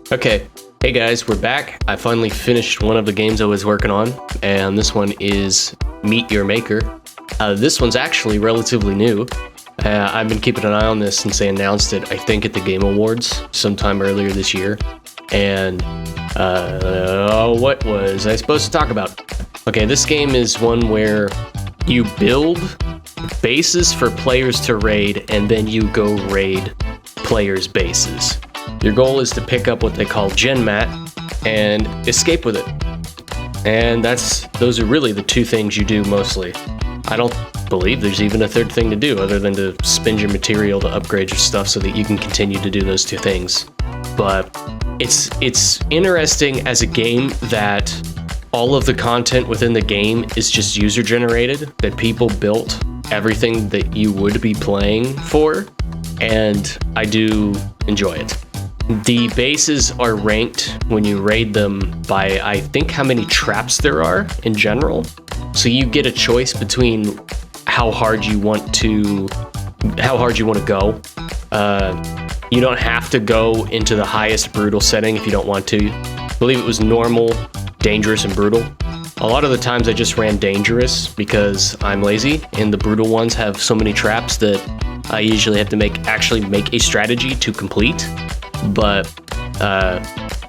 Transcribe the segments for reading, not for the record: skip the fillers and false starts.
Okay, hey guys, we're back. I finally finished one of the games I was working on, and this one is Meet Your Maker. This one's actually relatively new. I've been keeping an eye on this since they announced it, I think, at the Game Awards sometime earlier this year. And what was I supposed to talk about? Okay, this game is one where you build bases for players to raid, and then you go raid players' bases. Your goal is to pick up what they call Gen Mat and escape with it. And those are really the two things you do mostly. I don't believe there's even a third thing to do other than to spend your material to upgrade your stuff so that you can continue to do those two things. But it's interesting as a game that all of the content within the game is just user generated, that people built everything that you would be playing for, and I do enjoy it. The bases are ranked when you raid them by, I think, how many traps there are in general. So you get a choice between how hard you want to go. You don't have to go into the highest brutal setting if you don't want to. I believe it was normal, dangerous, and brutal. A lot of the times I just ran dangerous because I'm lazy, and the brutal ones have so many traps that I usually have to actually make a strategy to complete. But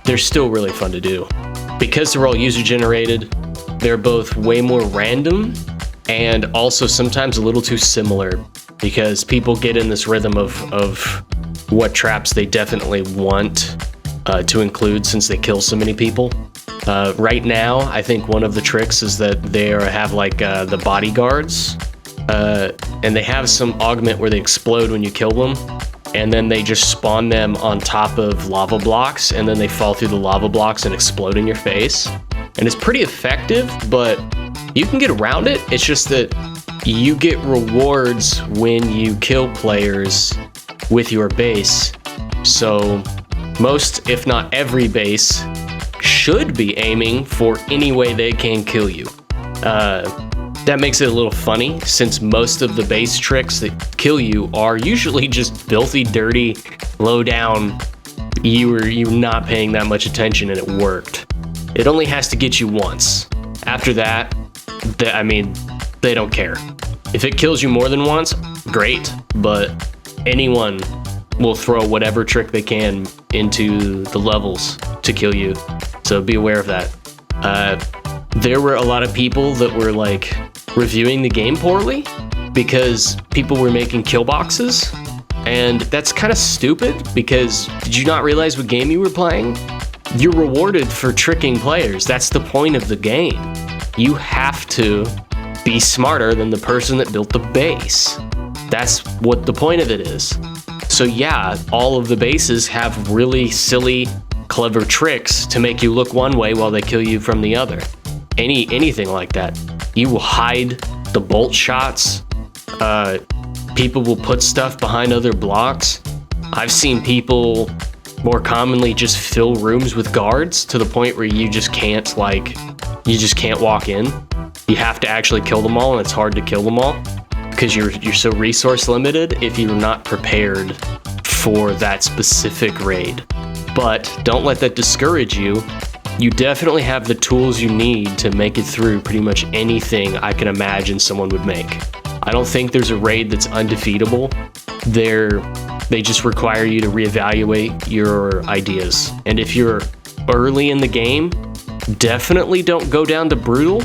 they're still really fun to do. Because they're all user generated, they're both way more random and also sometimes a little too similar, because people get in this rhythm of what traps they definitely want to include since they kill so many people. Right now, I think one of the tricks is that they have like the bodyguards, and they have some augment where they explode when you kill them. And then they just spawn them on top of lava blocks, and then they fall through the lava blocks and explode in your face. And it's pretty effective, but you can get around it. It's just that you get rewards when you kill players with your base. So most, if not every base, should be aiming for any way they can kill you. That makes it a little funny, since most of the base tricks that kill you are usually just filthy, dirty, low down. You're not paying that much attention and it worked. It only has to get you once. After that, they don't care. If it kills you more than once, great, but anyone will throw whatever trick they can into the levels to kill you. So be aware of that. There were a lot of people that were like reviewing the game poorly because people were making kill boxes, and that's kind of stupid, because did you not realize what game you were playing? You're rewarded for tricking players. That's the point of the game. You have to be smarter than the person that built the base. That's what the point of it is. So yeah, all of the bases have really silly, clever tricks to make you look one way while they kill you from the other. Anything like that. You will hide the bolt shots. People will put stuff behind other blocks. I've seen people more commonly just fill rooms with guards to the point where you just can't walk in. You have to actually kill them all, and it's hard to kill them all because you're so resource limited if you're not prepared for that specific raid. But don't let that discourage you. You definitely have the tools you need to make it through pretty much anything I can imagine someone would make. I don't think there's a raid that's undefeatable. They just require you to reevaluate your ideas. And if you're early in the game, definitely don't go down to brutal.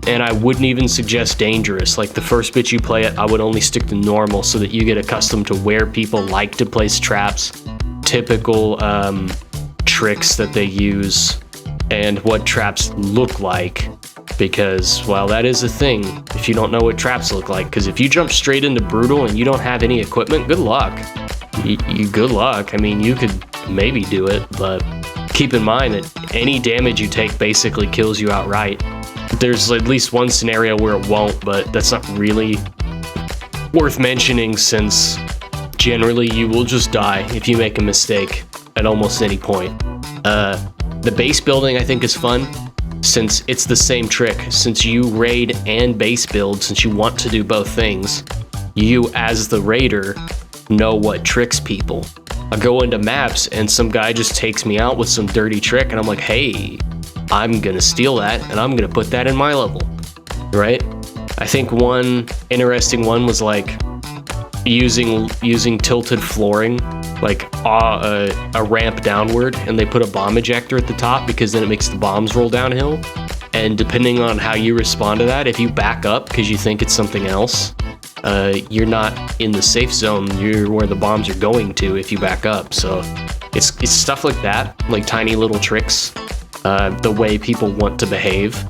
And I wouldn't even suggest dangerous. Like the first bit you play it, I would only stick to normal so that you get accustomed to where people like to place traps, typical tricks that they use, and what traps look like, because, well, that is a thing if you don't know what traps look like. Because if you jump straight into brutal and you don't have any equipment, good luck. Good luck. I mean, you could maybe do it, but keep in mind that any damage you take basically kills you outright. There's at least one scenario where it won't, but that's not really worth mentioning, since generally you will just die if you make a mistake at almost any point. The base building, I think, is fun, since it's the same trick. Since you raid and base build, since you want to do both things, you as the raider know what tricks people. I go into maps and some guy just takes me out with some dirty trick, and I'm like, hey, I'm gonna steal that and I'm gonna put that in my level, right? I think one interesting one was like using tilted flooring, like a ramp downward, and they put a bomb ejector at the top because then it makes the bombs roll downhill. And depending on how you respond to that, if you back up because you think it's something else, you're not in the safe zone. You're where the bombs are going to if you back up. So it's stuff like that, like tiny little tricks. The way people want to behave,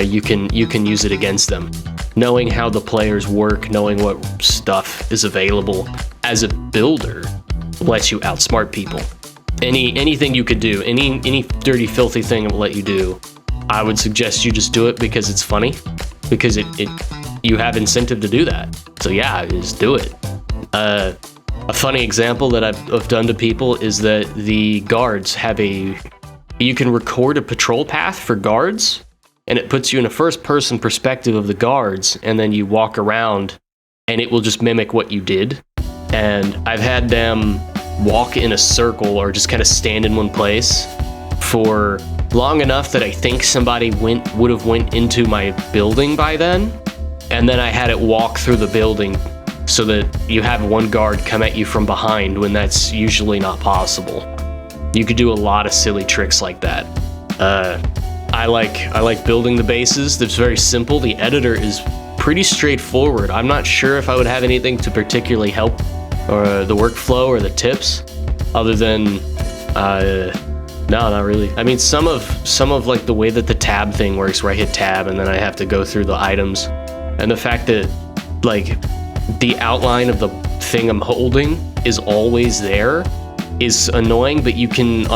you can use it against them. Knowing how the players work, knowing what stuff is available as a builder lets you outsmart people. Anything you could do, any dirty, filthy thing it will let you do, I would suggest you just do it because it's funny, because you have incentive to do that. So yeah, just do it. A funny example that I've done to people is that the guards have you can record a patrol path for guards, and it puts you in a first-person perspective of the guards, and then you walk around, and it will just mimic what you did. And I've had them walk in a circle or just kind of stand in one place for long enough that I think somebody would have went into my building by then, and then I had it walk through the building so that you have one guard come at you from behind when that's usually not possible. You could do a lot of silly tricks like that. I like building the bases. That's very simple. The editor is pretty straightforward. I'm not sure if I would have anything to particularly help or the workflow or the tips, other than no, not really. I mean, some of like the way that the tab thing works, where I hit tab and then I have to go through the items, and the fact that like the outline of the thing I'm holding is always there is annoying, but you can,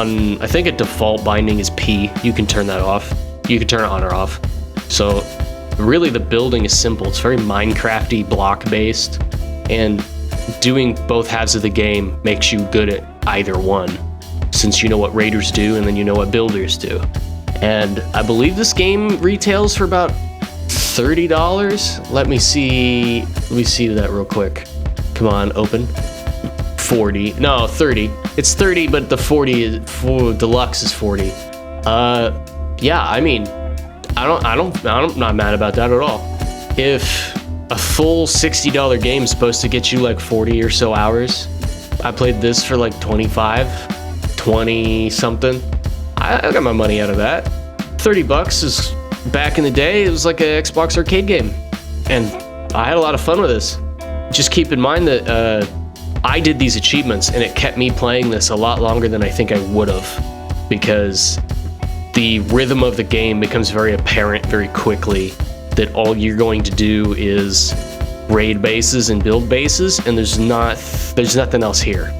I think a default binding is P. You can turn that off. You can turn it on or off. So really the building is simple. It's very Minecrafty, block based, and doing both halves of the game makes you good at either one, since you know what raiders do and then you know what builders do. And I believe this game retails for about $30. Let me see that real quick. Come on, open. 40. No, 30. It's 30, but the 40 for deluxe is 40. Yeah, I mean, I'm not mad about that at all. If a full $60 game is supposed to get you like 40 or so hours, I played this for like 25, 20 something. I got my money out of that. $30 is, back in the day, it was like an Xbox arcade game, and I had a lot of fun with this. Just keep in mind that I did these achievements, and it kept me playing this a lot longer than I think I would have, because the rhythm of the game becomes very apparent very quickly that all you're going to do is raid bases and build bases, and there's nothing else here.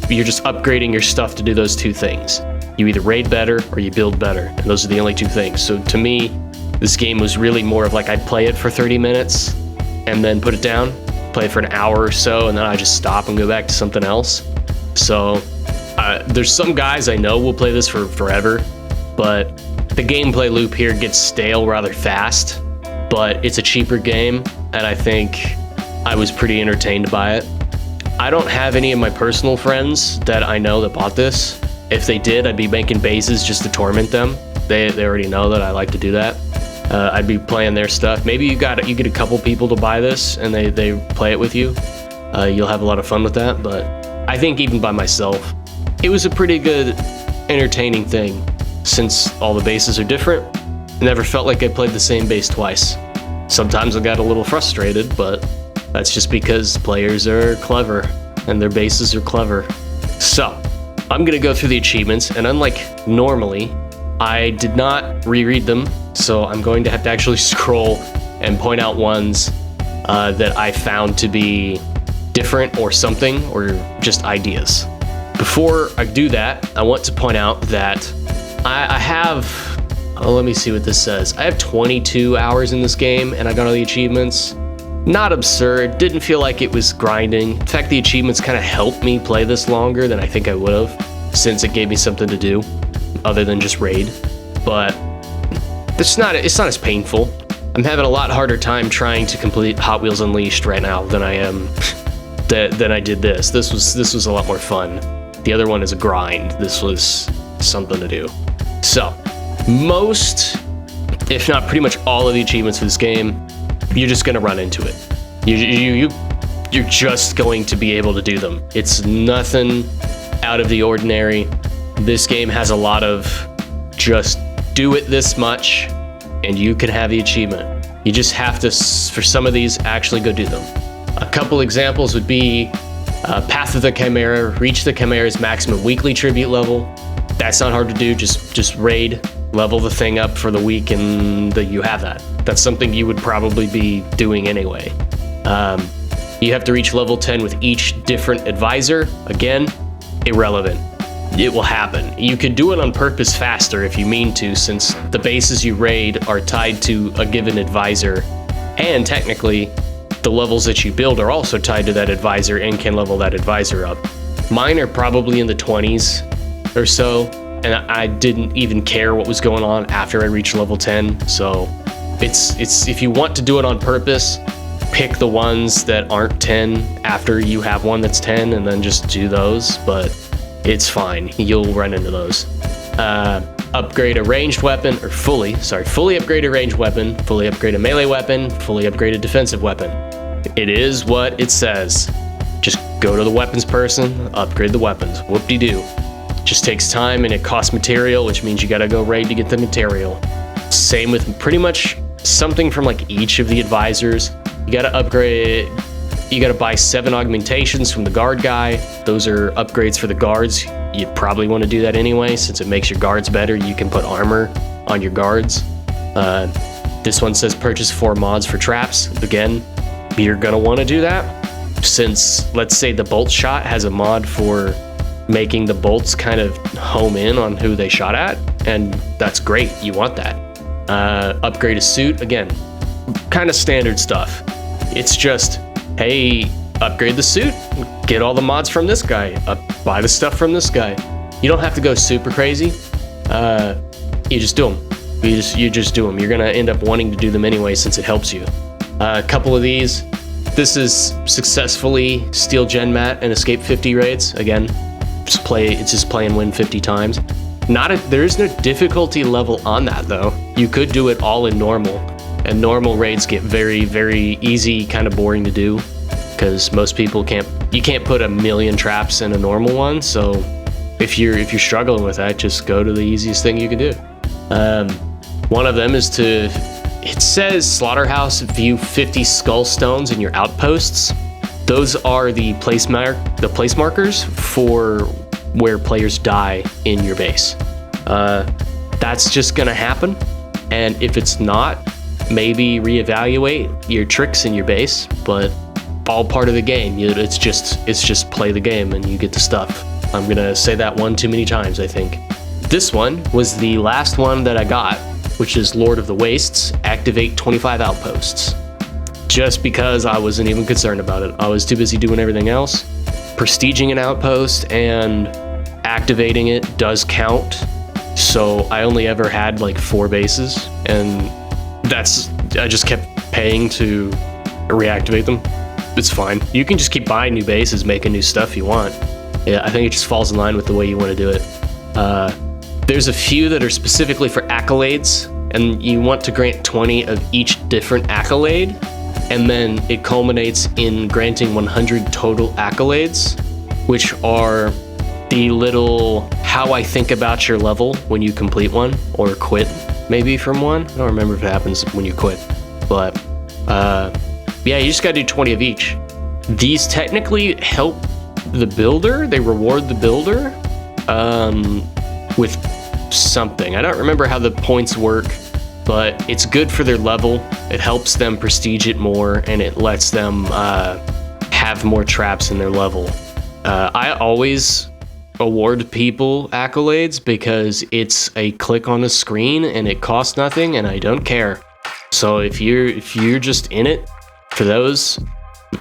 You're just upgrading your stuff to do those two things. You either raid better or you build better, and those are the only two things. So to me, this game was really more of like, I'd play it for 30 minutes and then put it down, play it for an hour or so, and then I just stop and go back to something else. So there's some guys I know will play this for forever, but the gameplay loop here gets stale rather fast, but it's a cheaper game, and I think I was pretty entertained by it. I don't have any of my personal friends that I know that bought this. If they did, I'd be making bases just to torment them. They already know that I like to do that. I'd be playing their stuff. Maybe you get a couple people to buy this and they play it with you. You'll have a lot of fun with that, but I think even by myself, it was a pretty good, entertaining thing. Since all the bases are different, I never felt like I played the same base twice. Sometimes I got a little frustrated, but that's just because players are clever and their bases are clever. So, I'm gonna go through the achievements, and unlike normally, I did not reread them, so I'm going to have to actually scroll and point out ones that I found to be different or something, or just ideas. Before I do that, I want to point out that I have, let me see what this says. I have 22 hours in this game, and I got all the achievements. Not absurd, didn't feel like it was grinding. In fact, the achievements kind of helped me play this longer than I think I would have, since it gave me something to do other than just raid. But it's not as painful. I'm having a lot harder time trying to complete Hot Wheels Unleashed right now than I am than I did this. This was a lot more fun. The other one is a grind. This was something to do. So, most, if not pretty much all of the achievements for this game, you're just gonna run into it. You're just going to be able to do them. It's nothing out of the ordinary. This game has a lot of just do it this much and you can have the achievement. You just have to, for some of these, actually go do them. A couple examples would be Path of the Chimera, reach the Chimera's maximum weekly tribute level. That's not hard to do, just raid, level the thing up for the week, and you have that. That's something you would probably be doing anyway. You have to reach level 10 with each different advisor. Again, irrelevant. It will happen. You could do it on purpose faster if you mean to, since the bases you raid are tied to a given advisor, and technically, the levels that you build are also tied to that advisor and can level that advisor up. Mine are probably in the 20s or so, and I didn't even care what was going on after I reached level 10, so it's if you want to do it on purpose, pick the ones that aren't 10 after you have one that's 10 and then just do those, but it's fine. You'll run into those. Upgrade a ranged weapon, or fully upgrade a ranged weapon, fully upgrade a melee weapon, fully upgrade a defensive weapon. It is what it says. Just go to the weapons person, upgrade the weapons. Whoop-de-doo. Just takes time and it costs material, which means you gotta go raid to get the material. Same with pretty much something from like each of the advisors. You gotta upgrade, you gotta buy 7 augmentations from the guard guy. Those are upgrades for the guards. You probably want to do that anyway, since it makes your guards better. You can put armor on your guards. This one says purchase 4 mods for traps. Again, you're gonna want to do that, since let's say the bolt shot has a mod for making the bolts kind of home in on who they shot at, and that's great. You want that. Upgrade a suit. Again, kind of standard stuff. It's just, hey, upgrade the suit, get all the mods from this guy, buy the stuff from this guy. You don't have to go super crazy. You just do them. You just do them. You're gonna end up wanting to do them anyway, since it helps you. A couple of these. This is successfully steal gen mat and escape 50 raids. Again, it's just play and win 50 times. There is no difficulty level on that though. You could do it all in normal, and normal raids get very, very easy, kind of boring to do, because most people you can't put a million traps in a normal one. So if you're struggling with that, just go to the easiest thing you can do. One of them is it says Slaughterhouse, view 50 skull stones in your outposts. Those are the place markers for where players die in your base. That's just gonna happen, and if it's not, maybe reevaluate your tricks in your base, but all part of the game. It's just play the game and you get the stuff. I'm gonna say that one too many times, I think. This one was the last one that I got, which is Lord of the Wastes, activate 25 outposts. Just because I wasn't even concerned about it. I was too busy doing everything else. Prestiging an outpost and activating it does count. So I only ever had like 4 bases, and I just kept paying to reactivate them. It's fine. You can just keep buying new bases, making new stuff you want. Yeah, I think it just falls in line with the way you want to do it. There's a few that are specifically for accolades, and you want to grant 20 of each different accolade, and then it culminates in granting 100 total accolades, which are the little how I think about your level when you complete one, or quit maybe from one. I don't remember if it happens when you quit, but yeah, you just gotta do 20 of each. These technically help the builder. They reward the builder with something. I don't remember how the points work, but it's good for their level. It helps them prestige it more, and it lets them have more traps in their level. I always award people accolades because it's a click on a screen and it costs nothing, and I don't care. So if you're just in it for those,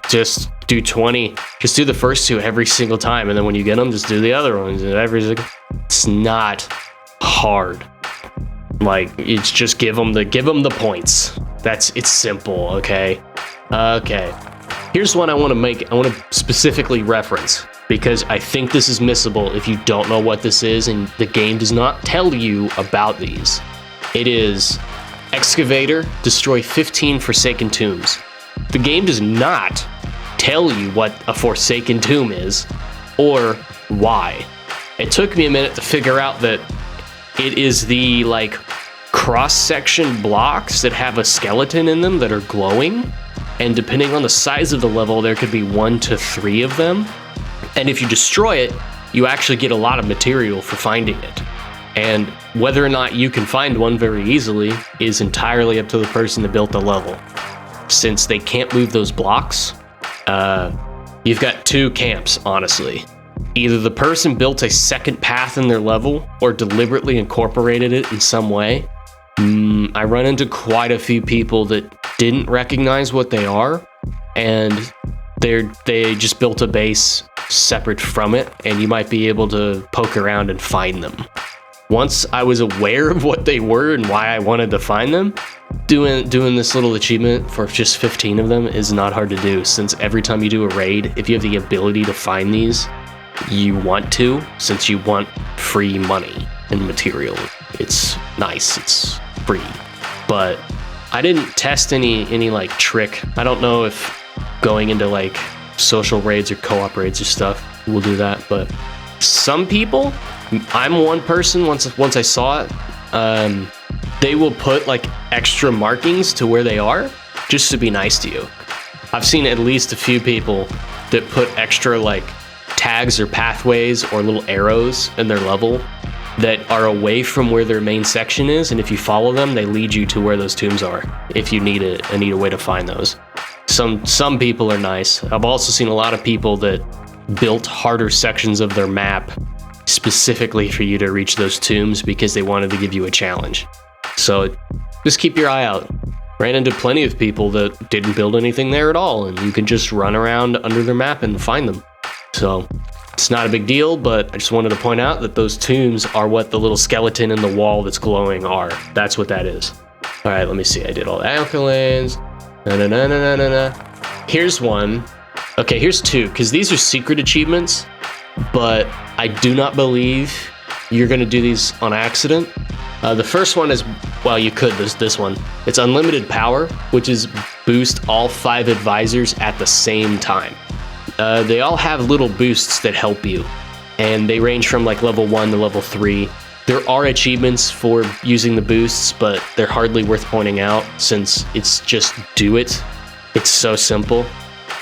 just do 20. Just do the first 2 every single time, and then when you get them, just do the other ones. It's not hard. Like, it's just give them the points. It's simple. Okay. Here's one I want to specifically reference because I think this is missable if you don't know what this is and the game does not tell you about these. It is Excavator, destroy 15 Forsaken Tombs. The game does not tell you what a Forsaken Tomb is or why. It took me a minute to figure out that it is the like cross-section blocks that have a skeleton in them that are glowing, and depending on the size of the level, there could be 1 to 3 of them. And if you destroy it, you actually get a lot of material for finding it. And whether or not you can find one very easily is entirely up to the person that built the level. Since they can't move those blocks, you've got two camps, honestly. Either the person built a second path in their level or deliberately incorporated it in some way. I run into quite a few people that didn't recognize what they are, and they just built a base separate from it, and you might be able to poke around and find them. Once I was aware of what they were and why I wanted to find them, doing this little achievement for just 15 of them is not hard to do, since every time you do a raid, if you have the ability to find these, you want to, since you want free money and material. It's nice, it's free. But I didn't test any like trick. I don't know if going into like social raids or co-op raids or stuff will do that, but some people, I'm one person, once I saw it, they will put like extra markings to where they are just to be nice to you. I've seen at least a few people that put extra like tags or pathways or little arrows in their level that are away from where their main section is, and if you follow them, they lead you to where those tombs are if you need a way to find those. Some people are nice. I've also seen a lot of people that built harder sections of their map specifically for you to reach those tombs because they wanted to give you a challenge. So just keep your eye out. Ran into plenty of people that didn't build anything there at all, and you can just run around under their map and find them. So it's not a big deal, but I just wanted to point out that those tombs are what the little skeleton in the wall that's glowing are. That's what that is. All right, let me see. I did all the alkalines. Here's one. Okay, here's two, because these are secret achievements, but I do not believe you're going to do these on accident. The first one is, well, you could, this one. It's unlimited power, which is boost all 5 advisors at the same time. They all have little boosts that help you, and they range from like level 1 to level 3. There are achievements for using the boosts, but they're hardly worth pointing out since it's just do it. It's so simple.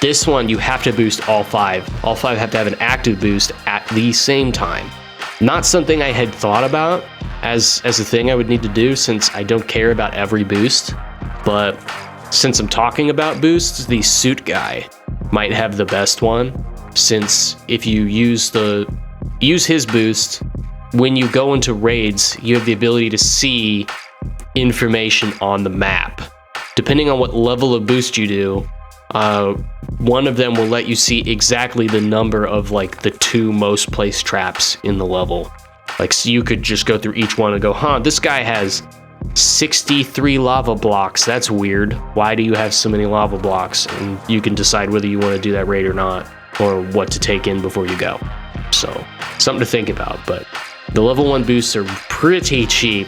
This one, you have to boost all 5. All 5 have to have an active boost at the same time. Not something I had thought about as a thing I would need to do, since I don't care about every boost. But since I'm talking about boosts, the suit guy might have the best one, since if you use his boost, when you go into raids, you have the ability to see information on the map. Depending on what level of boost you do, one of them will let you see exactly the number of like the 2 most placed traps in the level. Like, so you could just go through each one and go, this guy has 63 lava blocks. That's weird. Why do you have so many lava blocks? And you can decide whether you want to do that raid or not, or what to take in before you go. So, something to think about. But the level 1 boosts are pretty cheap.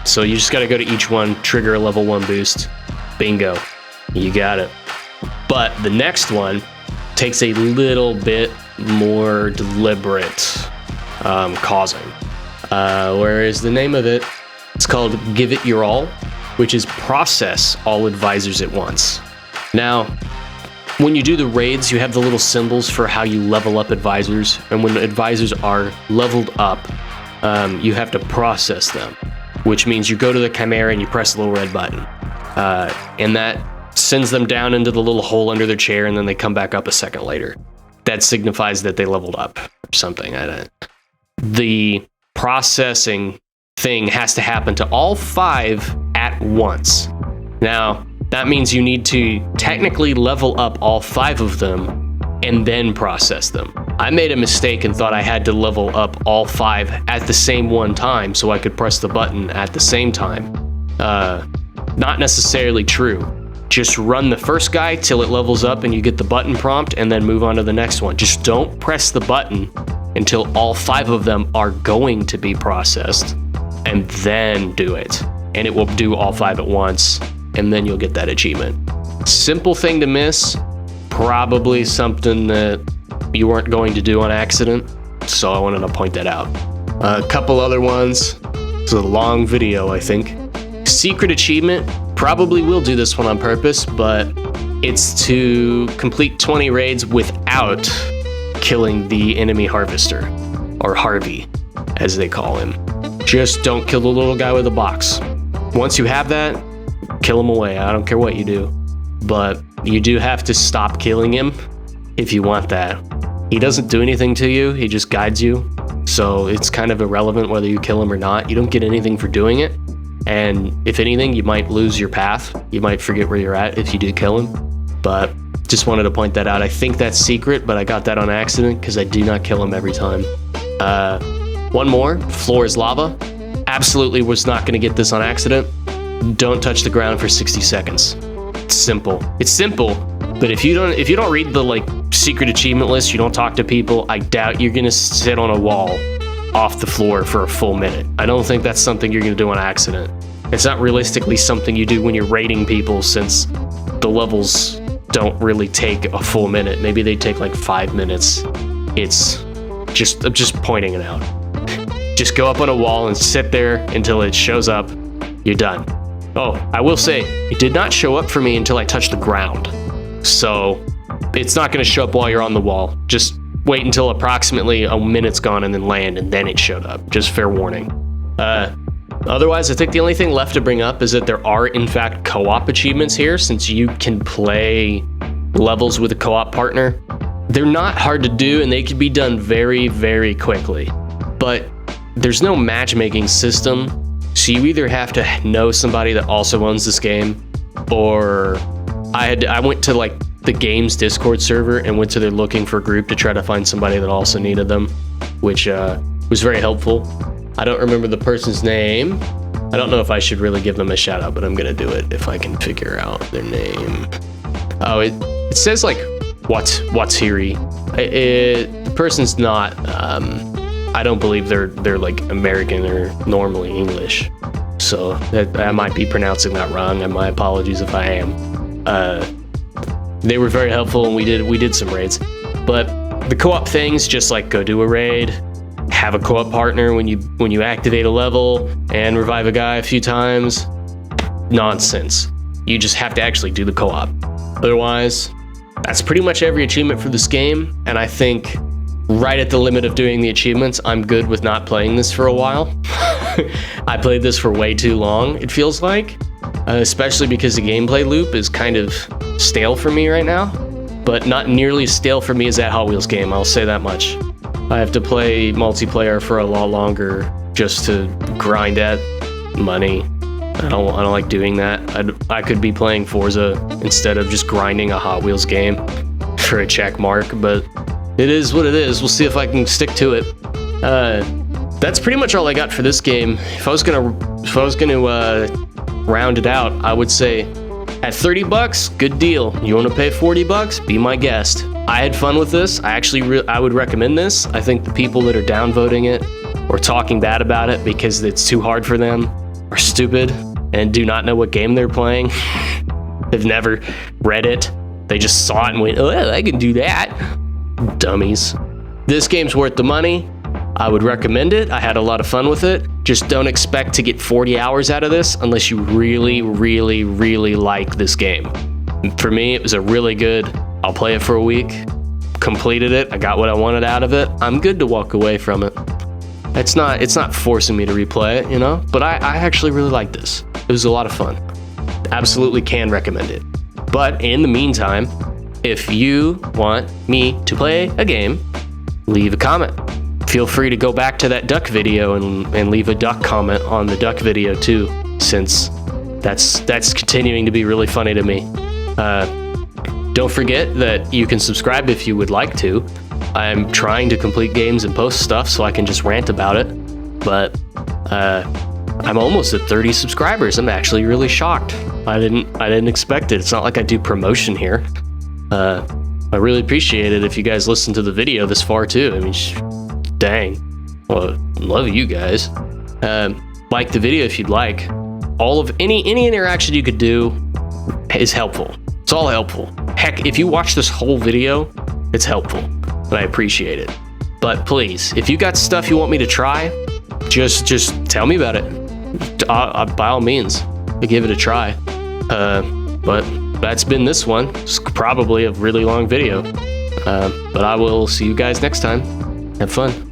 So you just got to go to each one, trigger a level 1 boost. Bingo. You got it. But the next one takes a little bit more deliberate causing. Whereas the name of it, it's called Give It Your All, which is process all advisors at once. Now, when you do the raids, you have the little symbols for how you level up advisors, and when the advisors are leveled up, you have to process them, which means you go to the Chimera and you press the little red button, and that sends them down into the little hole under their chair, and then they come back up a second later. That signifies that they leveled up or something. The processing thing has to happen to all 5 at once. Now, that means you need to technically level up all 5 of them and then process them. I made a mistake and thought I had to level up all 5 at the same one time so I could press the button at the same time. Not necessarily true. Just run the first guy till it levels up and you get the button prompt, and then move on to the next one. Just don't press the button until all 5 of them are going to be processed, and then do it. And it will do all 5 at once, and then you'll get that achievement. Simple thing to miss, probably something that you weren't going to do on accident, so I wanted to point that out. A couple other ones. It's a long video, I think. Secret achievement, probably will do this one on purpose, but it's to complete 20 raids without killing the enemy harvester, or Harvey, as they call him. Just don't kill the little guy with a box. Once you have that, kill him away. I don't care what you do, but you do have to stop killing him if you want that. He doesn't do anything to you, he just guides you, so it's kind of irrelevant whether you kill him or not. You don't get anything for doing it, and if anything, you might lose your path. You might forget where you're at if you do kill him, but just wanted to point that out. I think that's secret, but I got that on accident because I do not kill him every time. One more, floor is lava. Absolutely was not going to get this on accident. Don't touch the ground for 60 seconds. It's simple. It's simple, but if you don't read the secret achievement list, you don't talk to people, I doubt you're going to sit on a wall off the floor for a full minute. I don't think that's something you're going to do on accident. It's not realistically something you do when you're raiding people, since the levels don't really take a full minute. Maybe they take like 5 minutes. I'm just pointing it out. Just go up on a wall and sit there until it shows up. You're done. Oh, I will say, it did not show up for me until I touched the ground. So it's not going to show up while you're on the wall. Just wait until approximately a minute's gone and then land, and then it showed up. Just fair warning. Otherwise, I think the only thing left to bring up is that there are, in fact, co-op achievements here, since you can play levels with a co-op partner. They're not hard to do, and they can be done very, very quickly. But there's no matchmaking system, so you either have to know somebody that also owns this game, or I went to the game's Discord server and went to there looking for a group to try to find somebody that also needed them, which was very helpful. I don't remember the person's name. I don't know if I should really give them a shout out, but I'm gonna do it if I can figure out their name. Oh, it says Watsiri. The person's not. I don't believe they're American or normally English, so I might be pronouncing that wrong, and my apologies if I am. They were very helpful, and we did some raids, but the co-op things, just go do a raid, have a co-op partner when you activate a level, and revive a guy a few times. Nonsense. You just have to actually do the co-op. Otherwise, that's pretty much every achievement for this game, and I think right at the limit of doing the achievements, I'm good with not playing this for a while. I played this for way too long, it feels like, especially because the gameplay loop is kind of stale for me right now, but not nearly as stale for me as that Hot Wheels game, I'll say that much. I have to play multiplayer for a lot longer just to grind at money. I don't like doing that. I could be playing Forza instead of just grinding a Hot Wheels game for a check mark, but it is what it is. We'll see if I can stick to it. That's pretty much all I got for this game. If I was gonna round it out, I would say at $30, good deal. You want to pay $40? Be my guest. I had fun with this. I would recommend this. I think the people that are downvoting it or talking bad about it because it's too hard for them are stupid and do not know what game they're playing. They've never read it. They just saw it and went, oh, I can do that. Dummies. This game's worth the money. I would recommend it. I had a lot of fun with it. Just don't expect to get 40 hours out of this unless you really, really, really like this game. For me, it was a really good, I'll play it for a week, completed it, I got what I wanted out of it, I'm good to walk away from it. It's not forcing me to replay it, you know, but I actually really like this. It was a lot of fun. Absolutely can recommend it. But in the meantime, if you want me to play a game, leave a comment. Feel free to go back to that duck video and leave a duck comment on the duck video too, since that's continuing to be really funny to me. Don't forget that you can subscribe if you would like to. I'm trying to complete games and post stuff so I can just rant about it, but I'm almost at 30 subscribers. I'm actually really shocked. I didn't expect it. It's not like I do promotion here. I really appreciate it if you guys listen to the video this far too. I mean, dang. Well, love you guys. Like the video if you'd like. All of any interaction you could do is helpful. It's all helpful. Heck, if you watch this whole video, it's helpful, and I appreciate it. But please, if you got stuff you want me to try, just tell me about it. By all means, I'll give it a try. But that's been this one. It's probably a really long video. But I will see you guys next time. Have fun.